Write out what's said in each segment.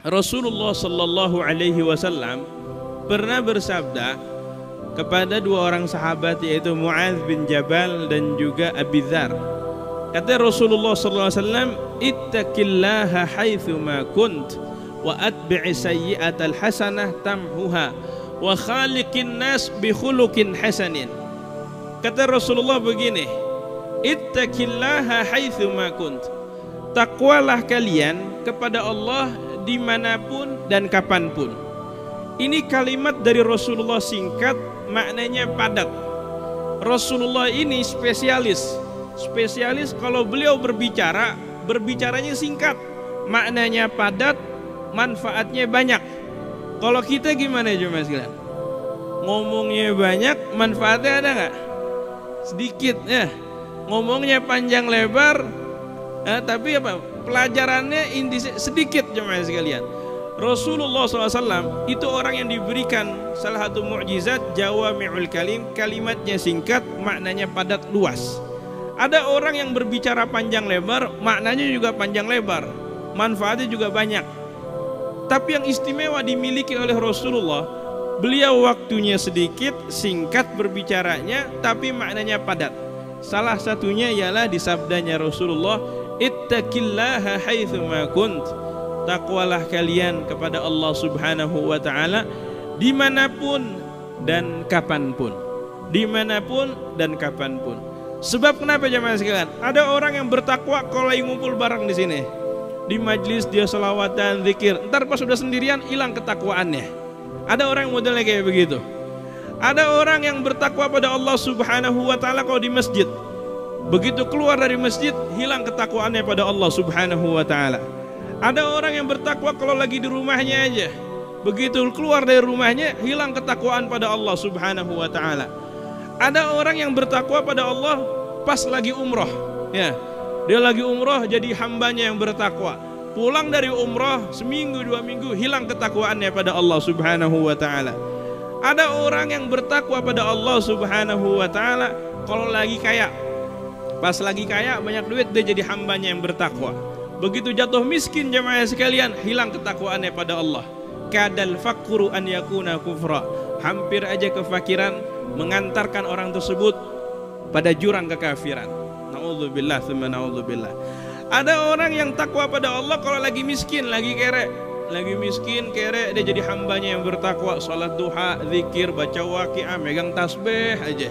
Rasulullah Sallallahu Alaihi Wasallam pernah bersabda kepada dua orang sahabat, yaitu Mu'adz bin Jabal dan juga Abi Dzar. Kata Rasulullah Sallallahu Alaihi Wasallam, ittaqillaha haitsu ma kunt wa atbi'i sayyi'atal hasanah tamhuha wa khaliqin nas bi khuluqin hasanin. Kata Rasulullah begini, ittaqillaha haitsu ma kunt, takwalah kalian kepada Allah dimanapun dan kapanpun. Ini kalimat dari Rasulullah singkat, maknanya padat. Rasulullah ini spesialis kalau beliau berbicara, berbicaranya singkat, maknanya padat, manfaatnya banyak. Kalau kita gimana cuma sekalian? Ngomongnya banyak, manfaatnya ada nggak? Sedikit ya. Ngomongnya panjang lebar, tapi apa? Pelajarannya inti sedikit jemaah sekalian. Rasulullah SAW itu orang yang diberikan salah satu mukjizat jawami'ul kalim, kalimatnya singkat, maknanya padat luas. Ada orang yang berbicara panjang lebar, maknanya juga panjang lebar, manfaatnya juga banyak. Tapi yang istimewa dimiliki oleh Rasulullah, beliau waktunya sedikit, singkat berbicaranya, tapi maknanya padat. Salah satunya ialah di sabdanya Rasulullah, ittaqillaha haitsu ma kunt, takwalah kalian kepada Allah Subhanahu wa taala dimanapun dan kapanpun. Dimanapun dan kapanpun. Sebab kenapa jemaah sekalian? Ada orang yang bertakwa kalau lagi ngumpul bareng di sini. Di majlis dia selawatan, zikir. Ntar pas sudah sendirian hilang ketakwaannya. Ada orang yang modelnya kayak begitu. Ada orang yang bertakwa pada Allah Subhanahu wa taala kalau di masjid. Begitu keluar dari masjid, hilang ketakwaannya pada Allah Subhanahu wa taala. Ada orang yang bertakwa kalau lagi di rumahnya aja. Begitu keluar dari rumahnya, hilang ketakwaan pada Allah Subhanahu wa taala. Ada orang yang bertakwa pada Allah pas lagi umroh, ya. Dia lagi umroh jadi hambanya yang bertakwa. Pulang dari umroh seminggu 2 minggu, hilang ketakwaannya pada Allah Subhanahu wa taala. Ada orang yang bertakwa pada Allah Subhanahu wa taala kalau lagi kaya. Pas lagi kaya banyak duit, dia jadi hambanya yang bertakwa. Begitu jatuh miskin jemaah sekalian, hilang ketakwaannya pada Allah. Kadal faqru an yakuna kufra. Hampir aja kefakiran mengantarkan orang tersebut pada jurang kekafiran. Na'udzubillah tsumma na'udzubillah. Ada orang yang takwa pada Allah kalau lagi miskin, lagi kere. Lagi miskin, kere, dia jadi hambanya yang bertakwa, salat duha, zikir, baca waqiah, megang tasbih aja.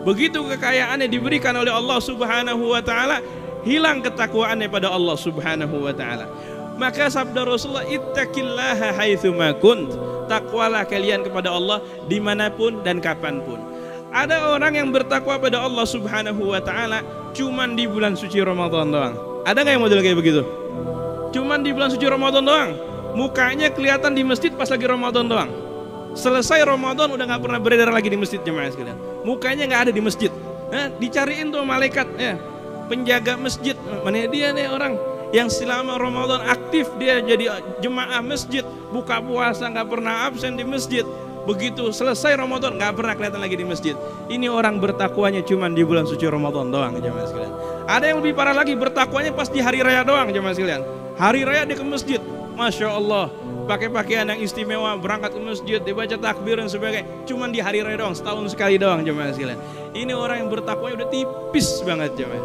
Begitu kekayaannya diberikan oleh Allah Subhanahu wa taala, hilang ketakwaannya pada Allah Subhanahu wa taala. Maka sabda Rasulullah, ittaqillaha haitsu ma kunt, takwalah kalian kepada Allah dimanapun dan kapanpun. Ada orang yang bertakwa pada Allah Subhanahu wa taala cuman di bulan suci Ramadan doang. Ada nggak yang model kayak begitu? Cuman di bulan suci Ramadan doang. Mukanya kelihatan di masjid pas lagi Ramadan doang. Selesai Ramadan udah nggak pernah beredar lagi di masjid jemaah sekalian. Mukanya nggak ada di masjid. Dicariin tuh malaikat, ya, penjaga masjid. Mana dia nih orang yang selama Ramadan aktif, dia jadi jemaah masjid, buka puasa nggak pernah absen di masjid. Begitu selesai Ramadan nggak pernah kelihatan lagi di masjid. Ini orang bertakwanya cuman di bulan suci Ramadan doang jemaah sekalian. Ada yang lebih parah lagi, bertakwanya pas di hari raya doang jemaah sekalian. Hari raya dia ke masjid, Masya Allah, pakai pakaian yang istimewa, berangkat ke masjid, dibaca takbir dan sebagainya. Cuman di hari raya doang, setahun sekali doang jemaah sekalian. Ini orang yang bertakwanya udah tipis banget jemaah.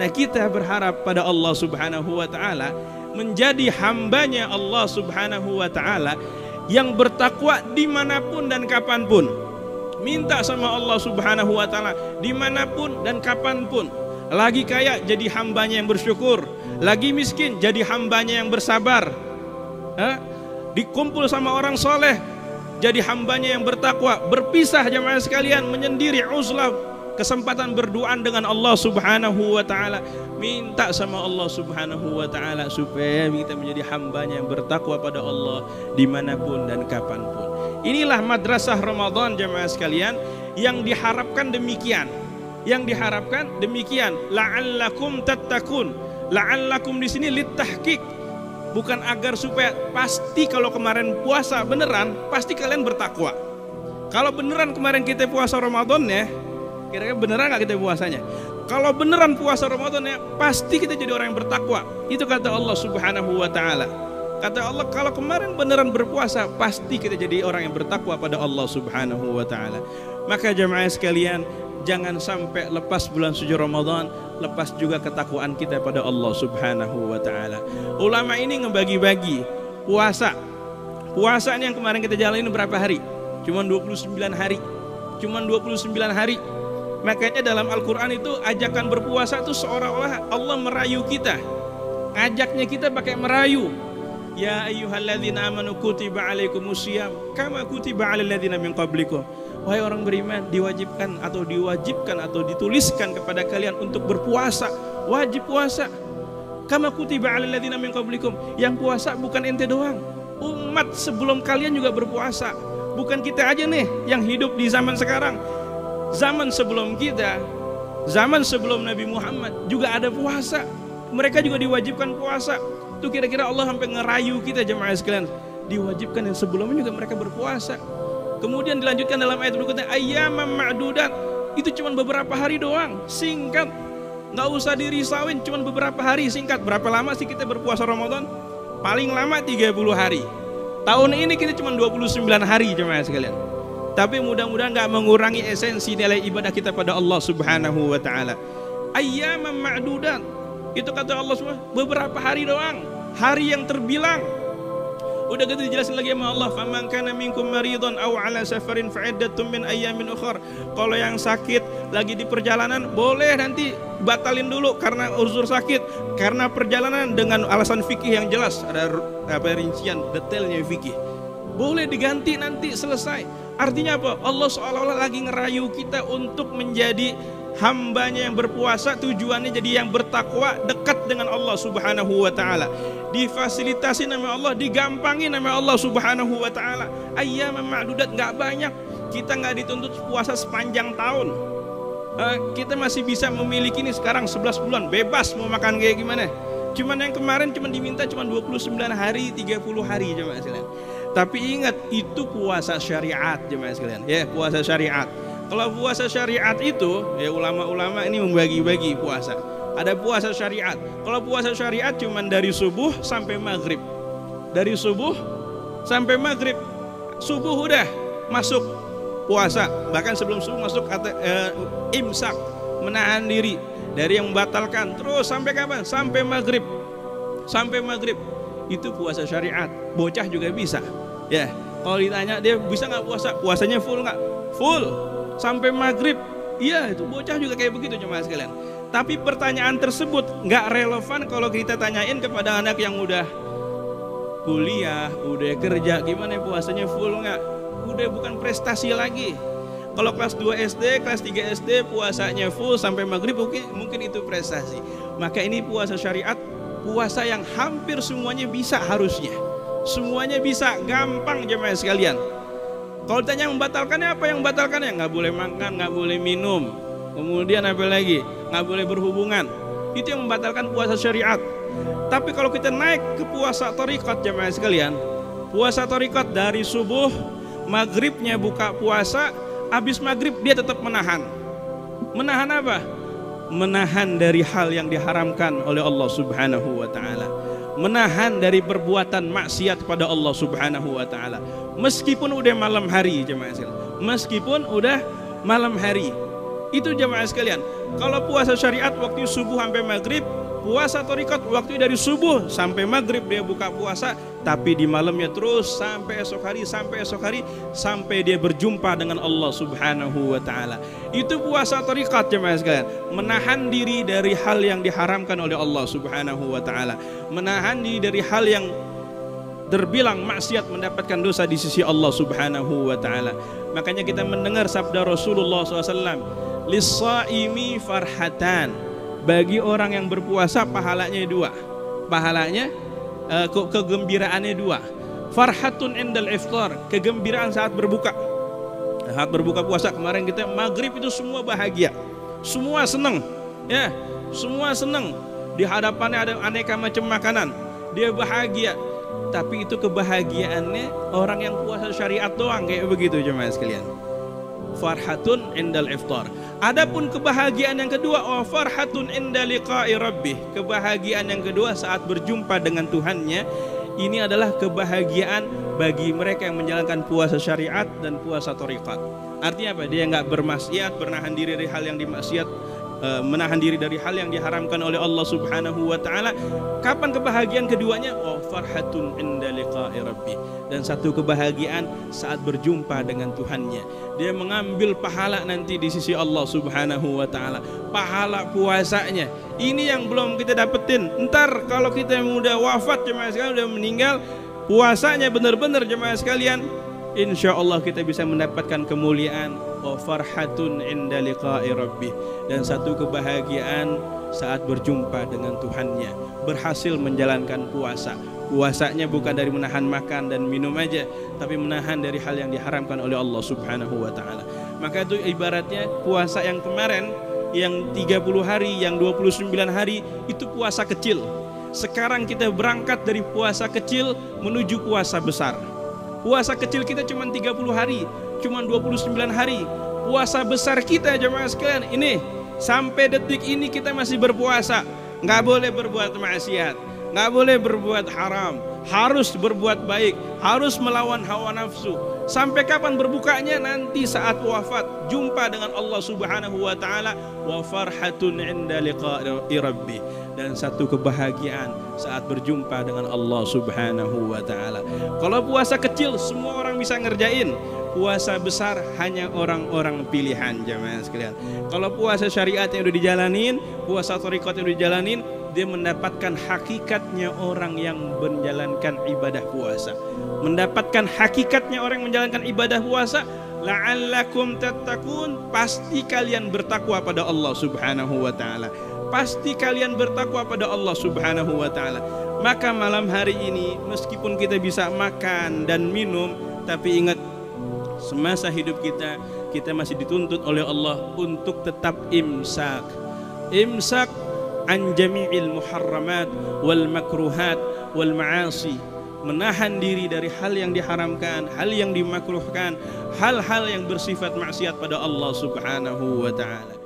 Nah, kita berharap pada Allah Subhanahu wa taala menjadi hambanya Allah Subhanahu wa taala yang bertakwa dimanapun dan kapanpun. Minta sama Allah Subhanahu wa taala dimanapun dan kapanpun. Lagi kaya jadi hambanya yang bersyukur, lagi miskin jadi hambanya yang bersabar. Dikumpul sama orang soleh jadi hambanya yang bertakwa. Berpisah jemaah sekalian, menyendiri, uzlah, kesempatan berduaan dengan Allah Subhanahu wa taala. Minta sama Allah Subhanahu wa taala supaya kita menjadi hambanya yang bertakwa pada Allah dimanapun dan kapanpun. Inilah madrasah Ramadan jemaah sekalian yang diharapkan demikian. Yang diharapkan demikian, la'allakum tattaqun. La'allakum di sini litahqiq, bukan agar supaya pasti kalau kemarin puasa beneran pasti kalian bertakwa. Kalau beneran kemarin kita puasa Ramadan ya, kira-kira beneran nggak kita puasanya? Kalau beneran puasa Ramadan ya, pasti kita jadi orang yang bertakwa. Itu kata Allah Subhanahu wa taala. Kata Allah, kalau kemarin beneran berpuasa, pasti kita jadi orang yang bertakwa pada Allah Subhanahu wa taala. Maka jemaah sekalian, jangan sampai lepas bulan suci Ramadan, lepas juga ketakwaan kita pada Allah Subhanahu wa taala. Ulama ini ngebagi-bagi puasa. Puasa ini yang kemarin kita jalanin berapa hari? Cuman 29 hari. Cuman 29 hari. Makanya dalam Al-Qur'an itu ajakan berpuasa itu seolah-olah Allah merayu kita. Ajaknya kita pakai merayu. Ya ayyuhalladzina amanu kutiba alaikumusiyam kama kutiba alal ladzina min qablikum. Wahai orang beriman, diwajibkan atau dituliskan kepada kalian untuk berpuasa, wajib puasa. Kama kutiba alal ladzina min qablikum. Yang puasa bukan ente doang. Umat sebelum kalian juga berpuasa. Bukan kita aja nih yang hidup di zaman sekarang. Zaman sebelum kita, zaman sebelum Nabi Muhammad juga ada puasa. Mereka juga diwajibkan puasa. Itu kira-kira Allah sampai ngerayu kita jemaah sekalian. Diwajibkan yang sebelumnya juga mereka berpuasa. Kemudian dilanjutkan dalam ayat berikutnya, ayyaman ma'dudat. Itu cuma beberapa hari doang, singkat. Nggak usah dirisauin, cuma beberapa hari, singkat. Berapa lama sih kita berpuasa Ramadan? Paling lama 30 hari. Tahun ini kita cuma 29 hari jemaah sekalian. Tapi mudah-mudahan nggak mengurangi esensi nilai ibadah kita pada Allah Subhanahu wa taala. Ayyaman ma'dudat. Itu kata Allah semua beberapa hari doang, hari yang terbilang. Udah gitu dijelasin lagi sama Allah, faman kana minkum maridun aw ala safarin fa'iddatun min ayyamin ukhra. Kalau yang sakit lagi di perjalanan boleh nanti batalin dulu karena uzur sakit, karena perjalanan dengan alasan fikih yang jelas, ada rincian detailnya fikih. Boleh diganti nanti selesai. Artinya apa? Allah seolah-olah lagi ngerayu kita untuk menjadi hambanya yang berpuasa, tujuannya jadi yang bertakwa, dekat dengan Allah Subhanahu wa taala. Difasilitasi nama Allah, digampangin nama Allah Subhanahu wa taala. Ayyaman ma'dudat, enggak banyak. Kita enggak dituntut puasa sepanjang tahun. Kita masih bisa memiliki ini sekarang 11 bulan bebas mau makan kayak gimana. Cuman yang kemarin cuma diminta cuma 29 hari, 30 hari jemaah sekalian. Tapi ingat, itu puasa syariat jemaah sekalian. Ya, puasa syariat. Kalau puasa syariat itu, ya ulama-ulama ini membagi-bagi puasa. Ada puasa syariat. Kalau puasa syariat cuma dari subuh sampai maghrib. Dari subuh sampai maghrib. Subuh udah masuk puasa. Bahkan sebelum subuh masuk imsak, menahan diri dari yang membatalkan. Terus sampai kapan? Sampai maghrib. Sampai maghrib. Itu puasa syariat. Bocah juga bisa. Ya, kalau ditanya dia bisa nggak puasa? Puasanya full nggak? Full. Sampai maghrib. Iya, itu bocah juga kayak begitu jemaah sekalian. Tapi pertanyaan tersebut nggak relevan kalau kita tanyain kepada anak yang udah kuliah, udah kerja, gimana puasanya full nggak? Udah bukan prestasi lagi. Kalau kelas 2 SD, kelas 3 SD puasanya full sampai maghrib, mungkin itu prestasi. Maka ini puasa syariat, puasa yang hampir semuanya bisa harusnya. Semuanya bisa, gampang jemaah sekalian. Kalau ditanya membatalkannya apa yang membatalkannya? Nggak boleh makan, nggak boleh minum. Kemudian apa lagi? Nggak boleh berhubungan. Itu yang membatalkan puasa syariat. Tapi kalau kita naik ke puasa thariqat jemaah sekalian, puasa thariqat dari subuh, maghribnya buka puasa, habis maghrib dia tetap menahan. Menahan apa? Menahan dari hal yang diharamkan oleh Allah Subhanahu wa taala. Menahan dari perbuatan maksiat kepada Allah Subhanahu wa taala. Meskipun udah malam hari jemaah sekalian. Meskipun udah malam hari. Itu jemaah sekalian. Kalau puasa syariat waktu subuh sampai maghrib, puasa thariqat waktu dari subuh sampai maghrib dia buka puasa, tapi di malamnya terus sampai esok hari, sampai dia berjumpa dengan Allah Subhanahu wa taala. Itu puasa thariqat jemaah sekalian, menahan diri dari hal yang diharamkan oleh Allah Subhanahu wa taala, menahan diri dari hal yang terbilang maksiat, mendapatkan dosa di sisi Allah Subhanahu wa taala. Makanya kita mendengar sabda Rasulullah SAW, lis-shaimi farhatan. Bagi orang yang berpuasa pahalanya dua. Pahalanya kegembiraannya dua. Farhatun indal iftar, kegembiraan saat berbuka. Saat berbuka puasa kemarin kita maghrib itu semua bahagia. Semua senang. Ya, semua senang. Di hadapannya ada aneka macam makanan. Dia bahagia. Tapi itu kebahagiaannya orang yang puasa syariat doang kayak begitu jemaah sekalian. Farhatun indal iftar. Adapun kebahagiaan yang kedua, wa farhatun inda liqa'i rabbih. Kebahagiaan yang kedua saat berjumpa dengan Tuhannya, ini adalah kebahagiaan bagi mereka yang menjalankan puasa syariat dan puasa thariqat. Artinya apa? Dia nggak bermaksiat, menahan diri dari hal yang dimaksiat, menahan diri dari hal yang diharamkan oleh Allah Subhanahu wa taala. Kapan kebahagiaan keduanya? Oh, farhatun inda liqa'i rabbi. Dan satu kebahagiaan saat berjumpa dengan Tuhannya. Dia mengambil pahala nanti di sisi Allah Subhanahu wa taala. Pahala puasanya. Ini yang belum kita dapetin. Ntar kalau kita udah wafat jemaah sekalian, udah meninggal, puasanya benar-benar jemaah sekalian, insya Allah kita bisa mendapatkan kemuliaan. Wa farhatun inda liqa'i rabbih. Dan satu kebahagiaan saat berjumpa dengan Tuhannya, berhasil menjalankan puasa. Puasanya bukan dari menahan makan dan minum aja, tapi menahan dari hal yang diharamkan oleh Allah Subhanahu wa taala. Maka itu ibaratnya puasa yang kemarin, yang 30 hari, yang 29 hari, itu puasa kecil. Sekarang kita berangkat dari puasa kecil menuju puasa besar. Puasa kecil kita cuma 30 hari, cuma 29 hari. Puasa besar kita jemaah sekalian, ini sampai detik ini kita masih berpuasa. Nggak boleh berbuat maksiat, nggak boleh berbuat haram, harus berbuat baik, harus melawan hawa nafsu. Sampai kapan berbukanya? Nanti saat wafat, jumpa dengan Allah Subhanahu wa taala. Wa farhatun inda liqa'i rabbi. Dan satu kebahagiaan saat berjumpa dengan Allah Subhanahu wa taala. Kalau puasa kecil semua orang bisa ngerjain. Puasa besar hanya orang-orang pilihan jamaah sekalian. Kalau puasa syariat yang udah dijalanin, puasa thariqat yang udah dijalanin, dia mendapatkan hakikatnya orang yang menjalankan ibadah puasa. Mendapatkan hakikatnya orang yang menjalankan ibadah puasa. La'allakum tattaqun, pasti kalian bertakwa pada Allah Subhanahu wa taala. Pasti kalian bertakwa pada Allah Subhanahu wa taala. Maka malam hari ini meskipun kita bisa makan dan minum, tapi ingat semasa hidup kita masih dituntut oleh Allah untuk tetap imsak. Imsak an jami'il muharramat wal makruhat wal ma'asi. Menahan diri dari hal yang diharamkan, hal yang dimakruhkan, hal-hal yang bersifat maksiat pada Allah Subhanahu wa taala.